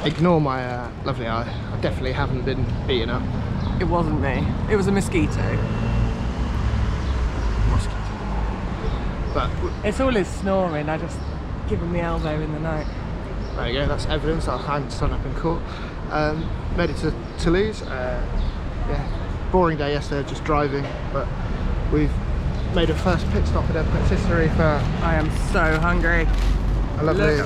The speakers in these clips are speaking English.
Ignore my lovely eye. I definitely haven't been beaten up. It wasn't me. It was a mosquito. But it's all his snoring. I just give him the elbow in the night. There you go. That's evidence that I hadn't stood up in court. Made it to Toulouse. Yeah, boring day yesterday, just driving. But we've made a first pit stop at a patisserie for. I am so hungry. A lovely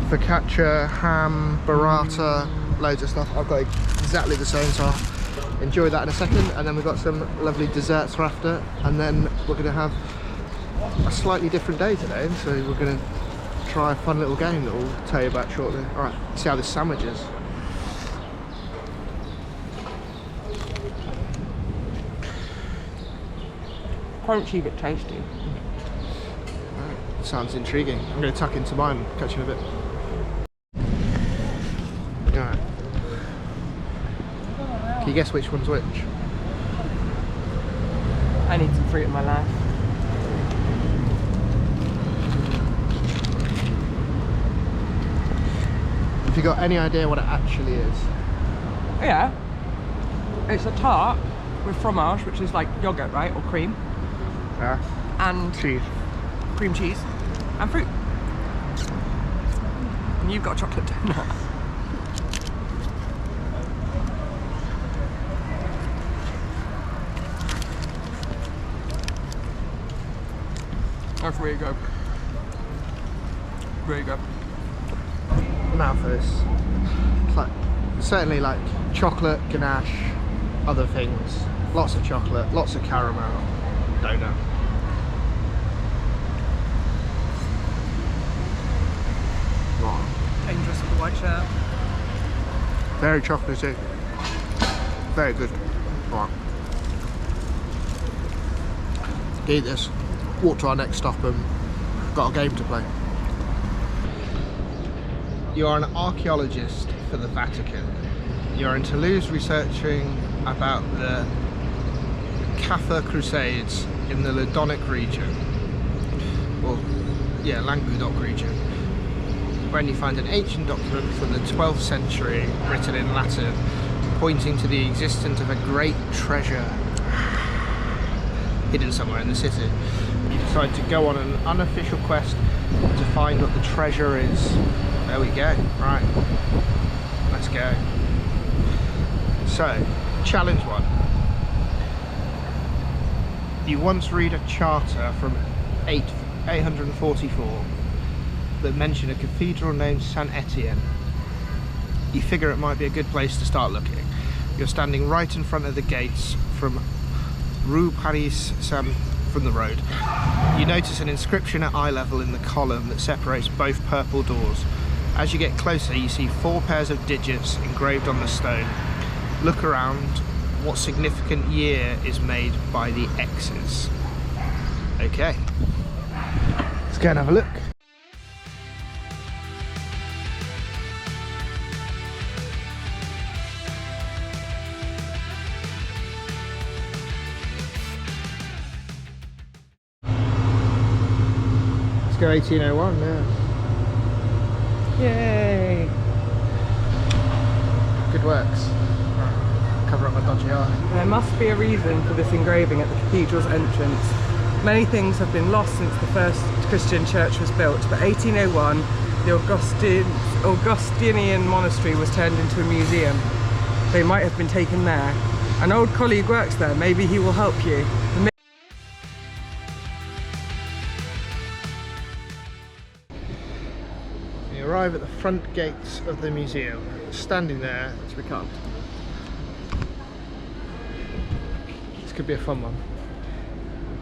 focaccia, ham, burrata, loads of stuff. I've got exactly the same, so I'll enjoy that in a second. And then we've got some lovely desserts for after, and then we're going to have a slightly different day today. So we're going to try a fun little game that we'll tell you about shortly. All right, see how this sandwich is. Crunchy but tasty. Sounds intriguing. I'm going to tuck into mine, catch you in a bit. Alright. Can you guess which one's which? I need some fruit in my life. Have you got any idea what it actually is? Yeah. It's a tart with fromage, which is like yogurt, right? Or cream. Yeah. And cheese. Cream cheese and fruit. And you've got a chocolate donut. That's really good. Really good. Now for this. It's like, certainly like chocolate, ganache, other things. Lots of chocolate, lots of caramel, donut. Dangerous with the white shirt. Very chocolatey. Very good. Right. Eat this. Walk to our next stop and got a game to play. You are an archaeologist for the Vatican. You're in Toulouse researching about the Cathar Crusades in the Ladonic region. Well, yeah, Languedoc region. When you find an ancient document from the 12th century written in Latin pointing to the existence of a great treasure hidden somewhere in the city. You decide to go on an unofficial quest to find what the treasure is. There we go. Right, let's go. So, challenge one. You once read a charter from 844 that mention a cathedral named Saint Etienne. You figure it might be a good place to start looking. You're standing right in front of the gates from Rue Paris from the road. You notice an inscription at eye level in the column that separates both purple doors. As you get closer, you see 4 pairs of digits engraved on the stone. Look around. What significant year is made by the X's? Okay, let's go and have a look. Go 1801, yeah. Yay! Good works. Cover up my dodgy eye. There must be a reason for this engraving at the cathedral's entrance. Many things have been lost since the first Christian church was built, but 1801, the Augustinian monastery was turned into a museum. They might have been taken there. An old colleague works there, maybe he will help you. Arrive at the front gates of the museum. Standing there, which we can't. This could be a fun one.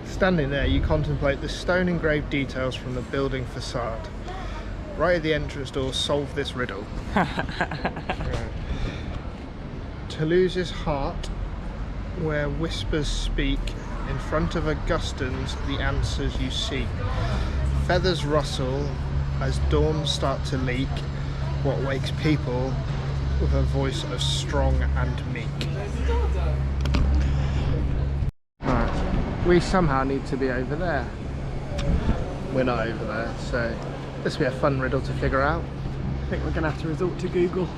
Standing there, you contemplate the stone engraved details from the building facade. Right at the entrance door, solve this riddle. Right. Toulouse's heart, where whispers speak, in front of Augustine's the answers you seek. Feathers rustle as dorms start to leak, what wakes people with a voice of strong and meek. Right, we somehow need to be over there. We're not over there, so this will be a fun riddle to figure out. I think we're going to have to resort to Google.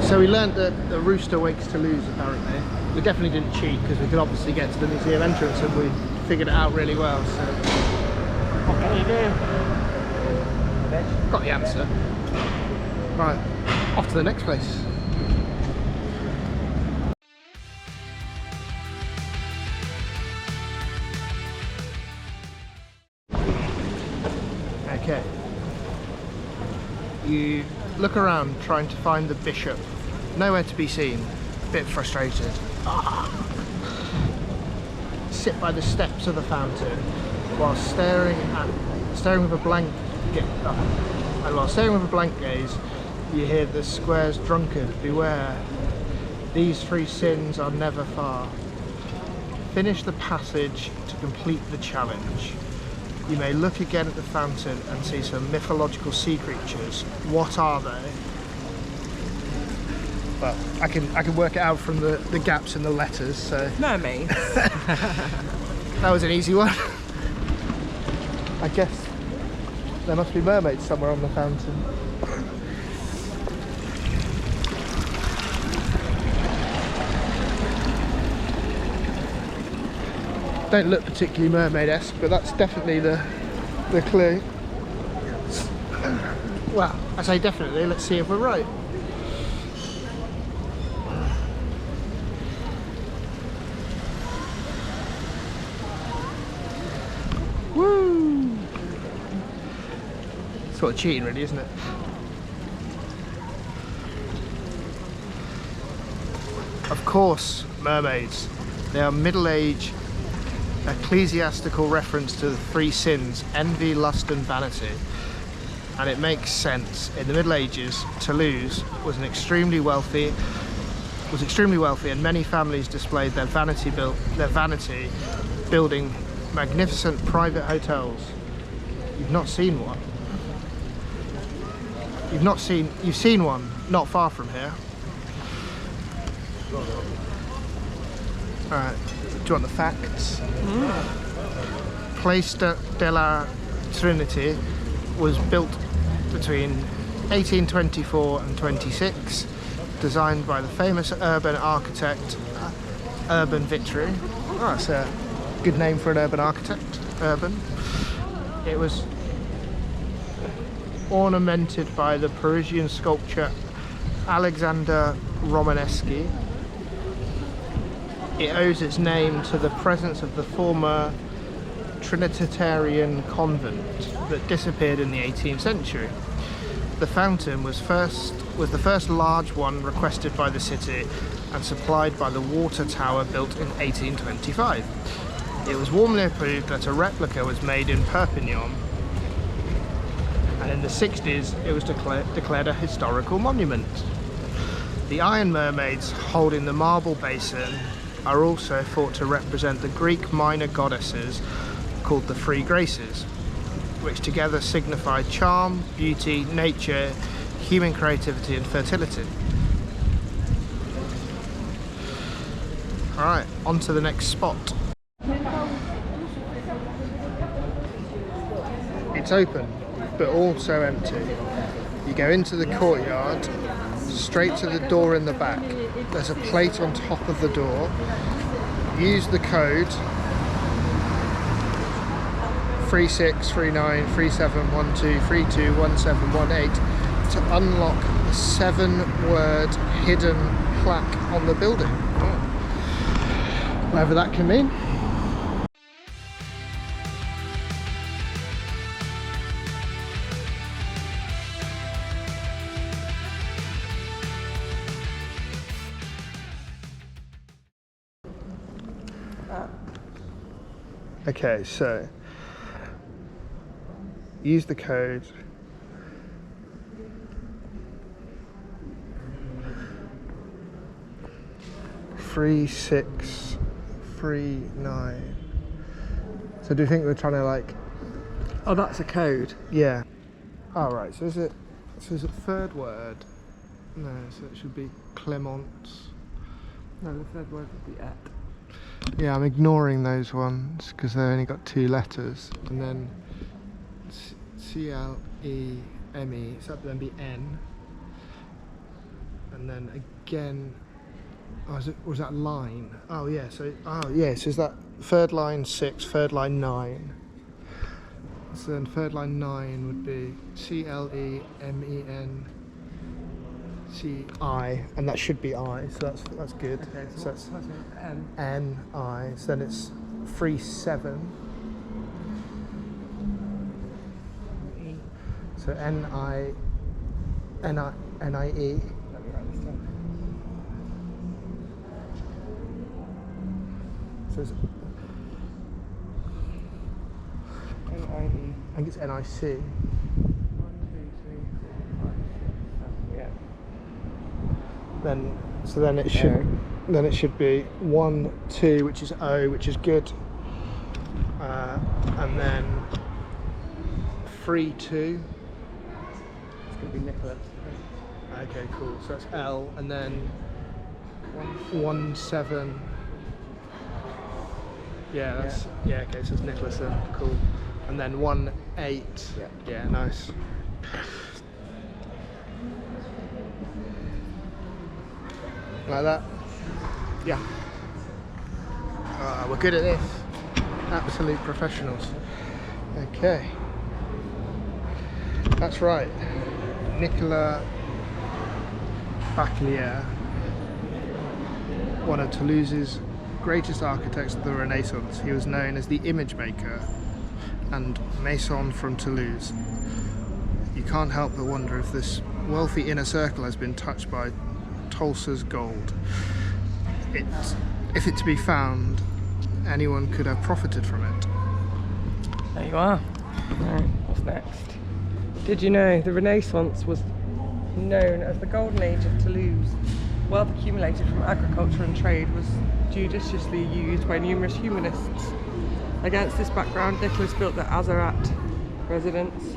So we learned that the rooster wakes Toulouse, apparently. We definitely didn't cheat because we could obviously get to the museum entrance and we figured it out really well. So what can you do? Got the answer. Right, off to the next place. Okay. You look around trying to find the bishop. Nowhere to be seen. Bit frustrated. Sit by the steps of the fountain while staring with a blank gaze. You hear the square's drunkard, beware. These three sins are never far. Finish the passage to complete the challenge. You may look again at the fountain and see some mythological sea creatures. What are they? Well, I can work it out from the gaps in the letters, so... Mermaids. That was an easy one. I guess there must be mermaids somewhere on the fountain. Don't look particularly mermaid-esque, but that's definitely the clue. Well, I say definitely, let's see if we're right. Woo! Sort of cheating really, isn't it? Of course, mermaids. They are middle-aged ecclesiastical reference to the three sins: envy, lust and vanity. And it makes sense. In the Middle Ages, Toulouse was extremely wealthy and many families displayed their vanity building magnificent private hotels. You've not seen one. You've seen one not far from here. Alright, do you want the facts? Place de la Trinité was built between 1824 and 26, designed by the famous urban architect Urban Vitry. Oh, that's a good name for an urban architect, Urban. It was ornamented by the Parisian sculptor Alexander Romaneschi. It owes its name to the presence of the former Trinitarian convent that disappeared in the 18th century. The fountain was the first large one requested by the city and supplied by the water tower built in 1825. It was warmly approved that a replica was made in Perpignan, and in the 60s it was declared a historical monument. The iron mermaids holding the marble basin are also thought to represent the Greek minor goddesses called the Three Graces, which together signify charm, beauty, nature, human creativity and fertility. Alright, on to the next spot. It's open, but also empty. You go into the courtyard, straight to the door in the back. There's a plate on top of the door. Use the code 36393712321718 to unlock the 7-word hidden plaque on the building. Whatever that can mean. Okay, so use the code 3639. So do you think we're trying to like... Oh, that's a code. Yeah. Oh, right, so is it third word? No, so it should be Clemence. No, the third word would be et. Yeah, I'm ignoring those ones because they've only got 2 letters. And then C-L-E-M-E, so that would then be N. And then again, was that line? Oh yeah, so, is that third line 6, third line 9. So then third line 9 would be C-L-E-M-E-N-C-I, and that should be I, so that's good. Okay, So what's N? N-I, so then it's 3-7. E. So N-I-E. Let me write this down. So it's, N-I-E. I think it's N-I-C. 1, 2, 3, 4, 5, 6, 7. Yeah. Then it should be 1, 2, which is O, which is good. And then 3, 2. It's going to be Nicholas. Okay, cool. So that's L, and then 1, 7. Yeah, that's okay. So it's Nicholas then. Cool. And then 1, 8. Yeah. Yeah, nice. Like that. Yeah. We're good at this. Absolute professionals. Okay. That's right. Nicolas Bachelier, one of Toulouse's greatest architects of the Renaissance. He was known as the image maker and mason from Toulouse. You can't help but wonder if this wealthy inner circle has been touched by Tulsa's gold. If it to be found, anyone could have profited from it. There you are. Right, what's next? Did you know the Renaissance was known as the Golden Age of Toulouse? Wealth accumulated from agriculture and trade was judiciously used by numerous humanists. Against this background, Nicholas built the Azarat residence.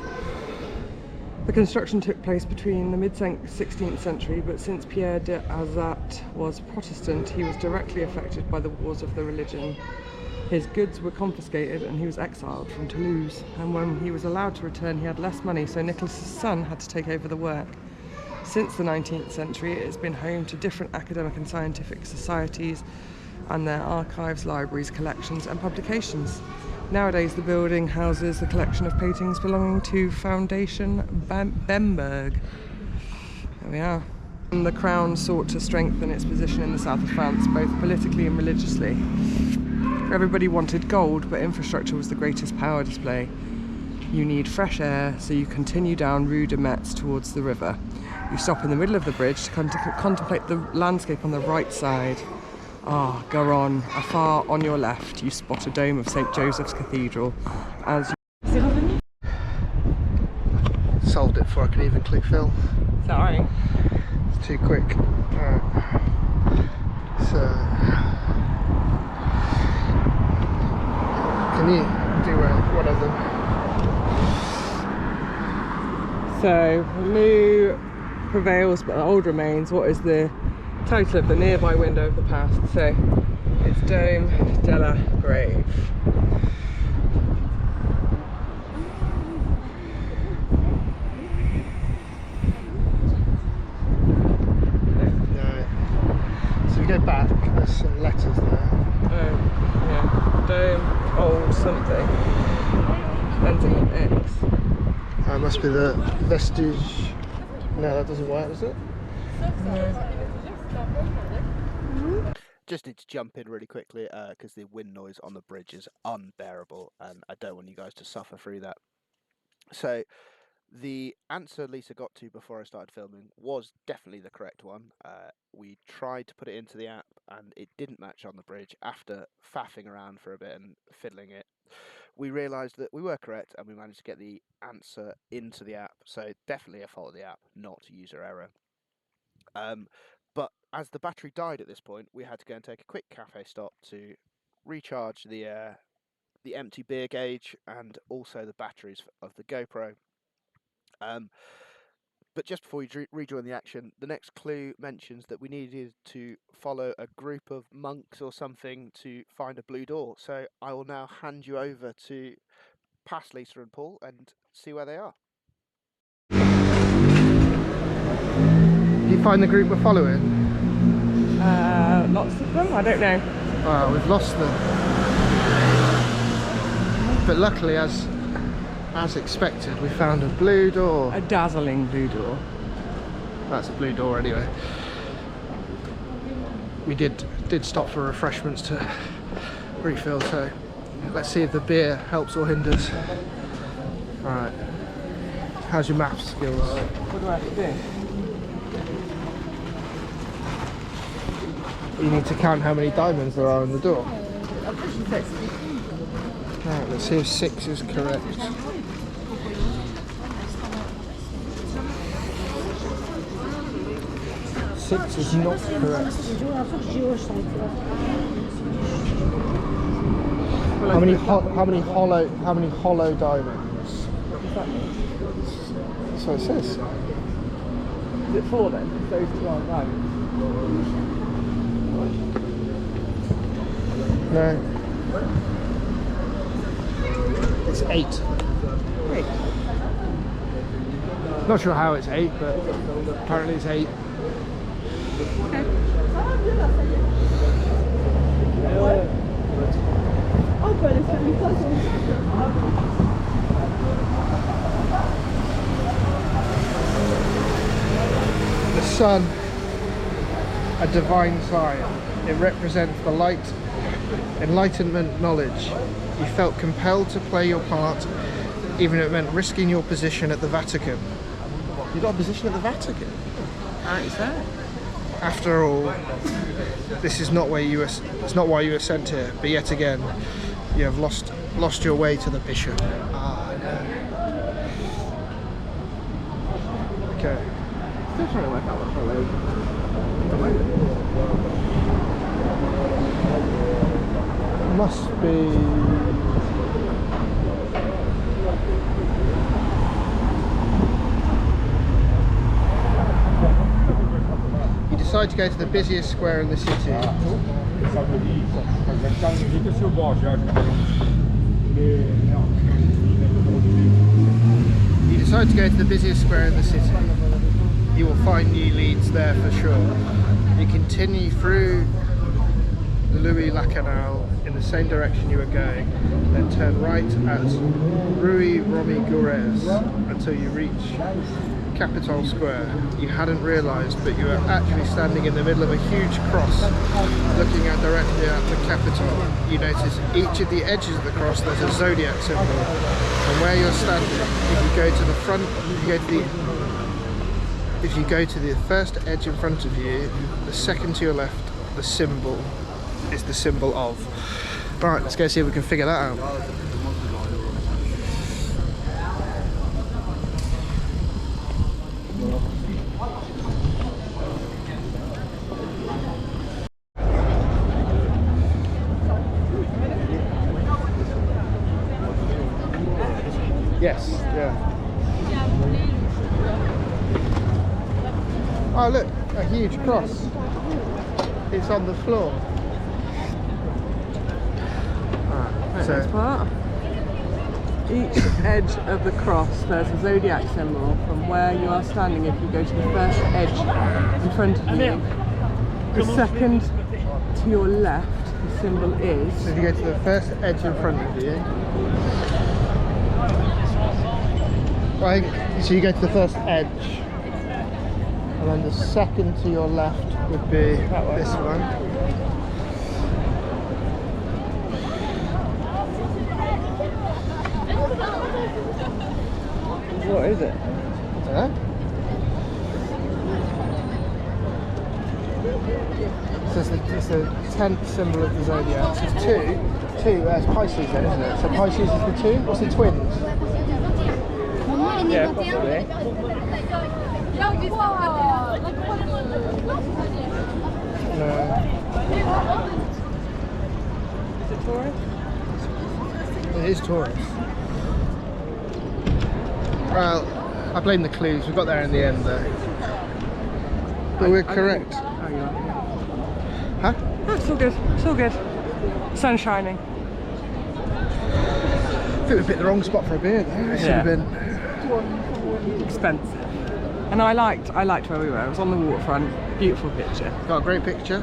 The construction took place between the mid-16th century, but since Pierre de Azat was Protestant, he was directly affected by the wars of the religion. His goods were confiscated and he was exiled from Toulouse, and when he was allowed to return he had less money, so Nicholas's son had to take over the work. Since the 19th century it has been home to different academic and scientific societies and their archives, libraries, collections and publications. Nowadays the building houses a collection of paintings belonging to Foundation Bemberg. There we are. And the crown sought to strengthen its position in the south of France, both politically and religiously. Everybody wanted gold, but infrastructure was the greatest power display. You need fresh air, so you continue down Rue de Metz towards the river. You stop in the middle of the bridge to contemplate the landscape on the right side. Go on. Afar on your left, you spot a dome of St. Joseph's Cathedral. As you... Solved it before I could even click fill. Sorry. It's too quick. Alright. So... Can you do one of them? So, new prevails but old remains. What is the title of the nearby window of the past? So, it's Dome de la Grave. No. So we go back, there's some letters there. Oh, yeah. Dome, old something. Ending in X. That must be the vestige. No, that doesn't work, does it? No. Just need to jump in really quickly because the wind noise on the bridge is unbearable and I don't want you guys to suffer through that. So the answer Lisa got to before I started filming was definitely the correct one. We tried to put it into the app and it didn't match on the bridge. After faffing around for a bit and fiddling it, we realised that we were correct and we managed to get the answer into the app. So definitely a fault of the app, not user error. But as the battery died at this point, we had to go and take a quick cafe stop to recharge the empty beer gauge and also the batteries of the GoPro. But just before we rejoin the action, the next clue mentions that we needed to follow a group of monks or something to find a blue door. So I will now hand you over to past Lisa and Paul and see where they are. Do you find the group we're following? Lots of them? I don't know. Oh, we've lost them. But luckily, as expected, we found a blue door. A dazzling blue door. That's a blue door anyway. We did stop for refreshments to refill, so let's see if the beer helps or hinders. Alright. How's your maths skills? What do I have to do? You need to count how many diamonds there are in the door. Right, let's see if 6 is correct. 6 is not correct. How many hollow diamonds? That's what it says. Is it 4 then? Those 2 aren't diamonds. No. It's 8. 8. Not sure how it's 8, but apparently it's 8. Okay. The sun, a divine sign. It represents the light, enlightenment, knowledge. You felt compelled to play your part, even if it meant risking your position at the Vatican. You got a position at the Vatican? Is that? After all, this is not where it's not why you were sent here. But yet again, you have lost your way to the bishop. Ah, no. Okay. Still trying to work out what hollow. Must be. You decide to go to the busiest square in the city. You decide to go to the busiest square in the city. You will find new leads there for sure. You continue through the Louis La Canal in the same direction you were going, then turn right at Rue Romy-Gourès until you reach Capitol Square. You hadn't realised, but you were actually standing in the middle of a huge cross looking out directly at the Capitol. You notice each of the edges of the cross there's a zodiac symbol, and where you're standing, if you go to the front, if you go to the first edge in front of you, the second to your left, the symbol is the symbol of. Right, let's go see if we can figure that out. Yes, yeah. Oh look, a huge cross. It's on the floor. Right, so part. Each edge of the cross there's a zodiac symbol from where you are standing. If you go to the first edge in front of you, the second to your left, the symbol is. So if you go to the first edge in front of you, right, so you go to the first edge, and then the second to your left would be this one. What is it? So it's the 10th symbol of the zodiac. So it's two. That's Pisces then, isn't it? So Pisces is the 2. What's the twins? Yeah, possibly. No. Is it Taurus? It is Taurus. Well, I blame the clues. We got there in the end though. But we're correct. Oh, you are. Huh? Oh, it's all good. It's all good. Sun shining. think we picked the wrong spot for a beer there. It should have been expensive. And I liked where we were. It was on the waterfront. Beautiful picture. got a great picture.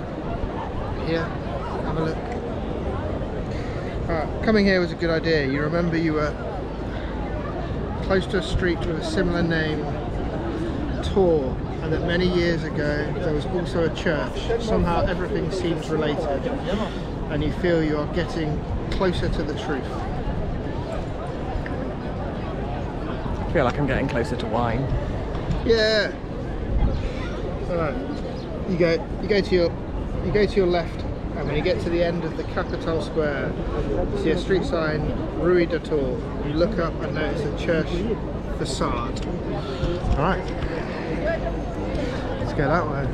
Here, have a look. Coming here was a good idea. You remember you were close to a street with a similar name, Tor, and that many years ago there was also a church. Somehow everything seems related, and you feel you are getting closer to the truth. I feel like I'm getting closer to wine. Yeah. Alright. You go to your left, and when you get to the end of the Capitol Square, you see a street sign, Rue de Tours. You look up and notice a church facade. Alright. Let's go that way.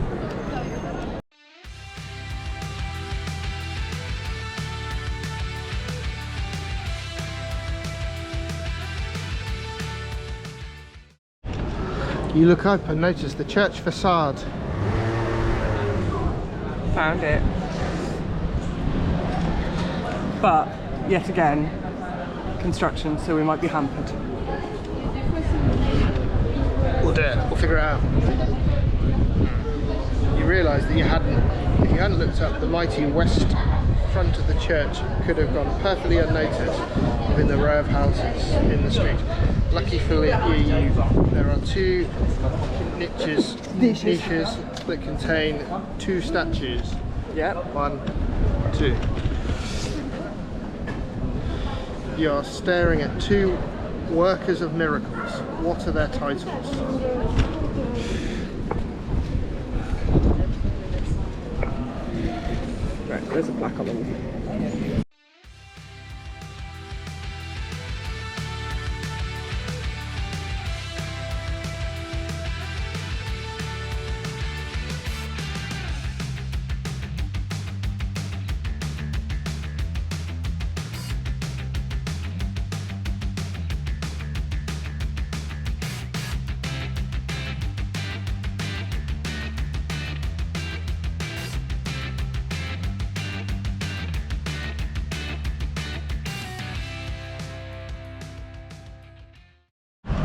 You look up and notice the church facade. Found it. But, yet again, construction, so we might be hampered. We'll do it. We'll figure it out. You realise that if you hadn't looked up, the mighty west front of the church could have gone perfectly unnoticed within the row of houses in the street. Lucky for you, there are two niches that contain two statues. Yep. 1, 2. You're staring at two workers of miracles. What are their titles? Right, there's a plaque on them.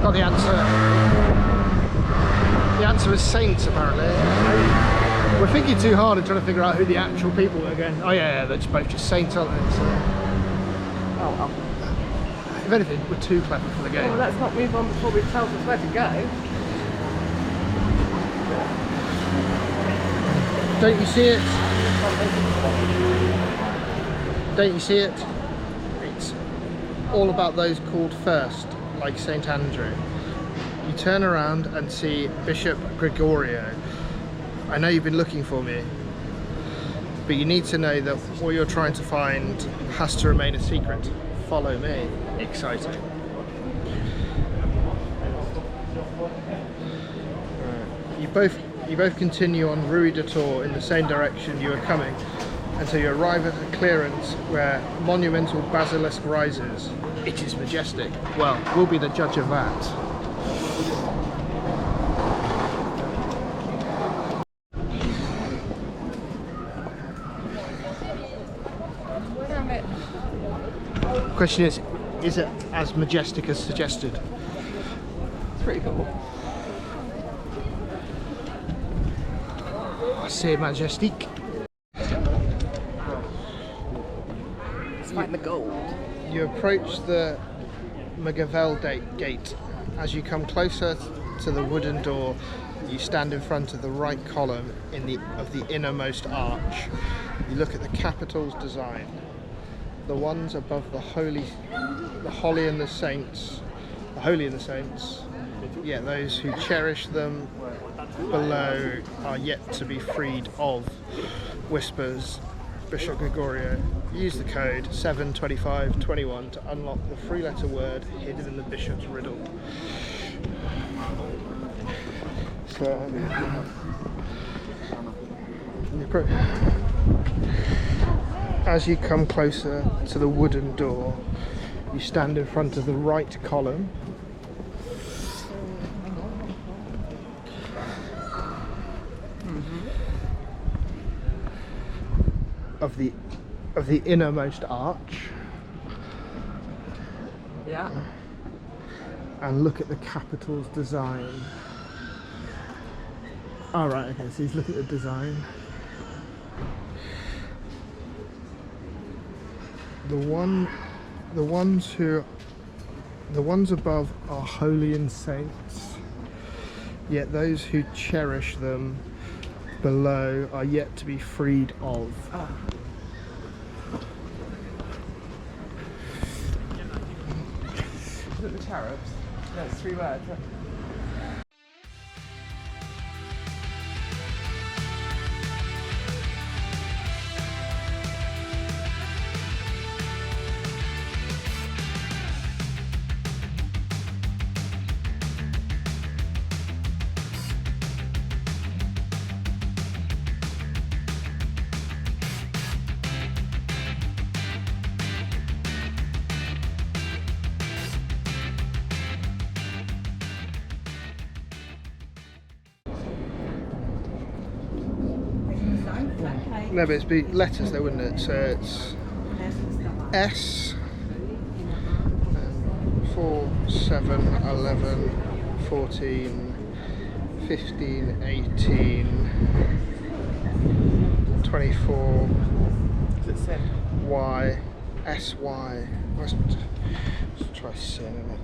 Got the answer. The answer is saints, apparently. We're thinking too hard and trying to figure out who the actual people were again. Oh yeah, they're both just saints, aren't they? So, Oh well. if anything, we're too clever for the game. Well, let's not move on before we tell us where to go. Don't you see it? Don't you see it? It's all about those called first, like St. Andrew. You turn around and see Bishop Gregorio. I know you've been looking for me, but you need to know that what you're trying to find has to remain a secret. Follow me. Exciting. You both continue on Rue de Tours in the same direction you are coming until you arrive at a clearance where a monumental basilisk rises. It is majestic. Well, we'll be the judge of that. Question is it as majestic as suggested? It's pretty cool. C'est majestique. It's like the gold. You approach the Magavel gate. As you come closer to the wooden door, you stand in front of the right column of the innermost arch. You look at the Capitol's design. The ones above the holy and the saints. Yeah, those who cherish them below are yet to be freed of, whispers Bishop Gregorio. Use the code 72521 to unlock the three-letter word hidden in the bishop's riddle. So, as you come closer to the wooden door, you stand in front of the right column. Of the innermost arch. Yeah. And look at the capital's design. All right, okay, so he's looking at the design. The ones above are holy and saints, yet those who cherish them below are yet to be freed of. Oh. Is it the cherubs? No, it's 3 words. No, but it'd be letters though, wouldn't it? So it's S 4, 7, 11, 14, 15, 18, 24, Is it sin? Y, S, Y. Let's try sin, innit?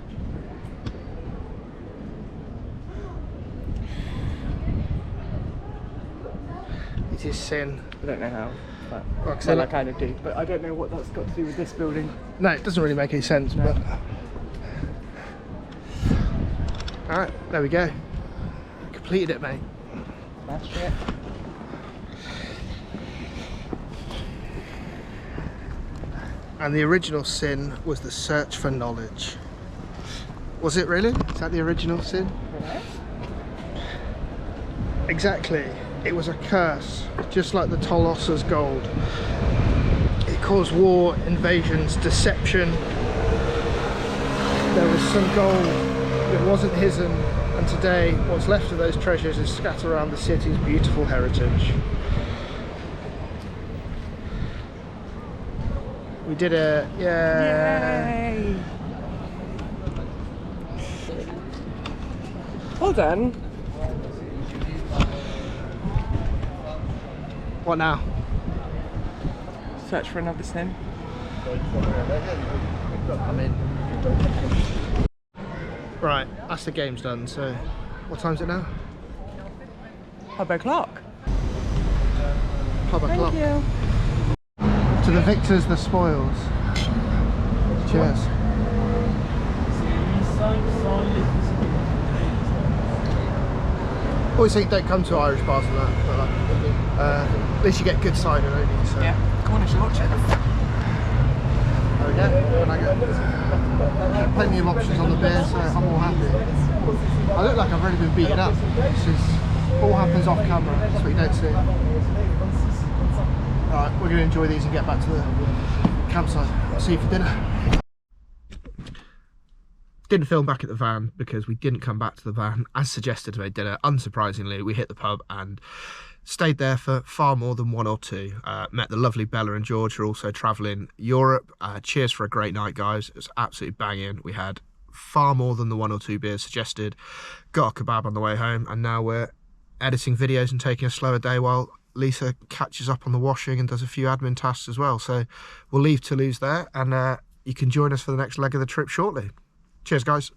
It is sin. I don't know how, but Well, 'cause well, I I kind of do. But I don't know what that's got to do with this building. No, it doesn't really make any sense, No. but... Alright, there we go. Completed it, mate. That's it. And the original sin was the search for knowledge. Was it really? Is that the original sin? Exactly. It was a curse, just like the Toulouse's gold. It caused war, invasions, deception. There was some gold that wasn't his, and today what's left of those treasures is scattered around the city's beautiful heritage. We did it, yeah. Yay! Well done. What now? Search for another sin. I'm in. Right, that's the game's done, so what time's it now? Pub o'clock. Pub o'clock. Thank you. To the victors, the spoils. Cheers. Always think don't come to Irish bars and that, but like, at least you get good cider, don't you? So. Yeah. Cornish Orchard. There we go. And I get plenty of options on the beer, so I'm all happy. I look like I've already been beaten up. This is all happens off camera. That's what you don't see. Alright, we're going to enjoy these and get back to the campsite. I'll see you for dinner. Didn't film back at the van because we didn't come back to the van as suggested to make dinner. Unsurprisingly, we hit the pub and stayed there for far more than 1 or 2. Met the lovely Bella and George, who are also travelling Europe. Cheers for a great night, guys. It was absolutely banging. We had far more than the 1 or 2 beers suggested. Got a kebab on the way home, and now we're editing videos and taking a slower day while Lisa catches up on the washing and does a few admin tasks as well. So we'll leave Toulouse there, and you can join us for the next leg of the trip shortly. Cheers, guys.